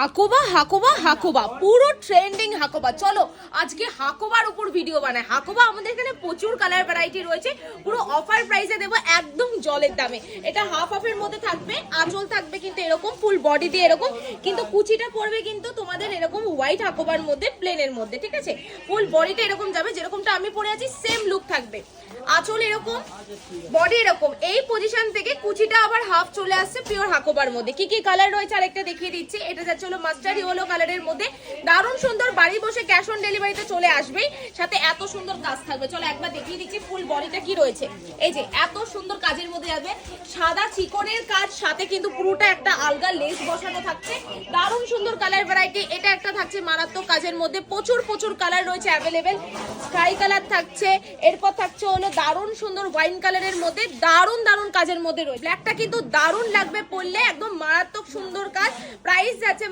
হাকোবা হাকোবা হাকোবা পুরো ট্রেন্ডিং হাকোবা। চলো আজকে হাকোবার উপর ভিডিও বানায়। হাকোবা আমাদের এখানে প্রচুর কালার ভ্যারাইটি রয়েছে, পুরো অফার প্রাইসে দেবো একদম জলের দামে। এটা হাফ হাফের মধ্যে থাকবে, আঁচল থাকবে কিন্তু এরকম ফুল বডি দিয়ে এরকম, কিন্তু কুচিটা পড়বে কিন্তু তোমাদের এরকম হোয়াইট হাকোবার মধ্যে, প্লেনের মধ্যে, ঠিক আছে। ফুল বডিটা এরকম যাবে, যেরকমটা আমি পরে আছি সেম লুক থাকবে। আঁচল এরকম, বডি এরকম, এই পজিশন থেকে কুচিটা আবার হাফ চলে আসছে পিওর হাকোবার মধ্যে। কি কি কালার রয়েছে আরেকটা দেখিয়ে দিচ্ছি। এটা যাচ্ছে হলো মাস্টার্ড ইয়েলো কালারের মধ্যে, দারুণ সুন্দর। বাড়ি বসে ক্যাশ অন ডেলিভারিতে চলে আসবেই, সাথে এত সুন্দর কাজ থাকবে। চলো একবার দেখিয়ে দিচ্ছি ফুল বডিটা কি রয়েছে। এই যে এত সুন্দর কাজের মধ্যে যাবে, সাদা চিকনের কাজ, সাথে কিন্তু পুরোটা একটা আলগা লেস বসানো থাকছে, দারুণ সুন্দর কালার ভ্যারাইটি। এটা একটা থাকছে মারাত্মক কাজের মধ্যে, প্রচুর প্রচুর কালার রয়েছে অ্যাভেলেবেল। স্কাই কালার থাকছে, এরপর থাকছে হলো দারুণ সুন্দর ওয়াইন কালারের মধ্যে, দারুণ দারুণ কাজের মধ্যে রয়েছে। ব্ল্যাকটা কিন্তু দারুণ লাগবে পরলে, একদম মারাত্মক সুন্দর কাজ। প্রাইস যাচ্ছে